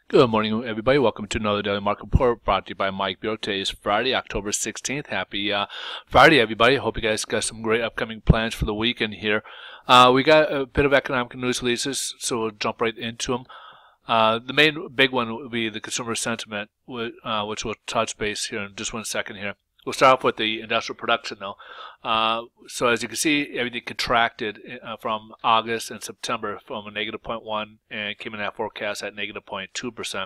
Good morning, everybody. Welcome to another Daily Market Report brought to you by Mike Bureau. Today is Friday, October 16th. Happy Friday, everybody. Hope you guys got some great upcoming plans for the weekend here. We got a bit of economic news releases, so we'll jump right into them. The main big one will be the consumer sentiment, which we'll touch base here in just one second here. We'll start off with the industrial production, though. So as you can see, everything contracted from August and September from a negative 0.1 and came in at forecast at negative 0.2%.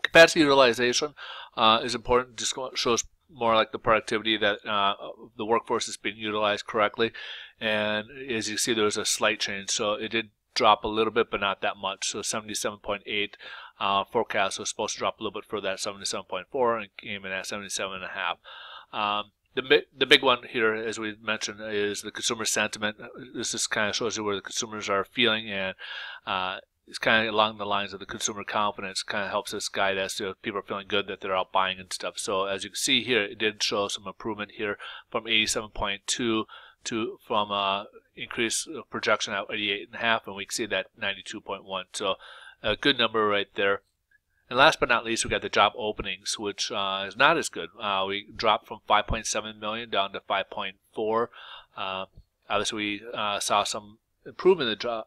Capacity utilization is important. Just shows more like the productivity that the workforce is being utilized correctly. And as you see, there was a slight change. So it did drop a little bit, but not that much. So 77.8 forecast was supposed to drop a little bit further at 77.4 and came in at 77.5. The big one here, as we mentioned, is the consumer sentiment. This just kind of shows you where the consumers are feeling, and it's kind of along the lines of the consumer confidence. Kind of helps us guide as to if people are feeling good that they're out buying and stuff. So as you can see here, it did show some improvement here from 87.2 from increased projection at 88.5, and we can see that 92.1. So a good number right there. And last but not least, we got the job openings, which is not as good. We dropped from 5.7 million down to 5.4. Obviously, we saw some improvement in the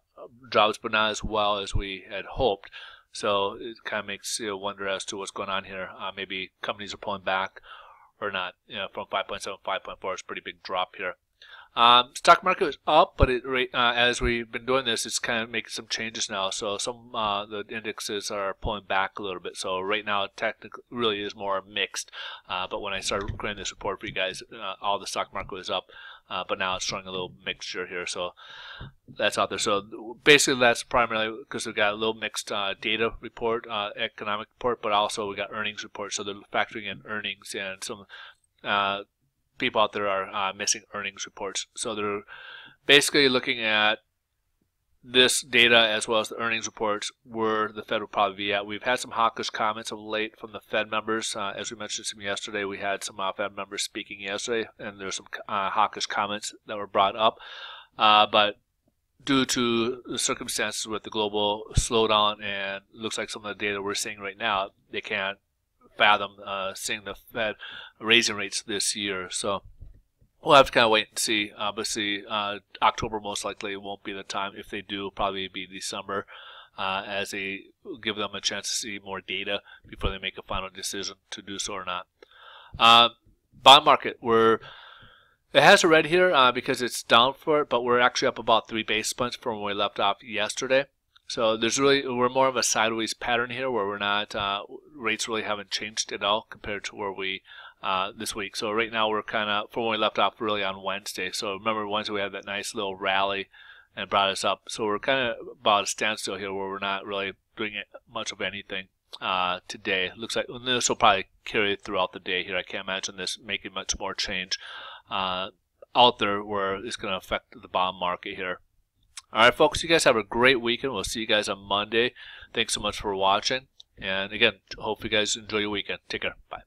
jobs, but not as well as we had hoped. So it kind of makes you wonder as to what's going on here. Maybe companies are pulling back or not. From 5.7 to 5.4 is a pretty big drop here. Stock market is up, but as we've been doing this, it's kind of making some changes now. So some the indexes are pulling back a little bit. So right now, technically, really is more mixed. But when I started creating this report for you guys, all the stock market was up, but now it's showing a little mixture here. So that's out there. So basically, that's primarily because we got a little mixed data report, economic report, but also we got earnings report. So they're factoring in earnings and some. People out there are missing earnings reports. So they're basically looking at this data as well as the earnings reports where the Fed will probably be at. We've had some hawkish comments of late from the Fed members. As we mentioned some yesterday, we had some Fed members speaking yesterday, and there's some hawkish comments that were brought up. But due to the circumstances with the global slowdown and looks like some of the data we're seeing right now, they can't fathom seeing the Fed raising rates this year. So we'll have to kind of wait and see. Obviously, October most likely won't be the time. If they do, probably be December, as they give them a chance to see more data before they make a final decision to do so or not. Bond market, it has a red here because it's down for it, but we're actually up about 3 basis points from where we left off yesterday. So we're more of a sideways pattern here where we're not, rates really haven't changed at all compared to where we, this week. So right now we're kind of, from when we left off really on Wednesday. So remember Wednesday we had that nice little rally and brought us up. So we're kind of about a standstill here where we're not really doing much of anything today. Looks like this will probably carry throughout the day here. I can't imagine this making much more change out there where it's going to affect the bond market here. All right, folks, you guys have a great weekend. We'll see you guys on Monday. Thanks so much for watching. And again, hope you guys enjoy your weekend. Take care. Bye.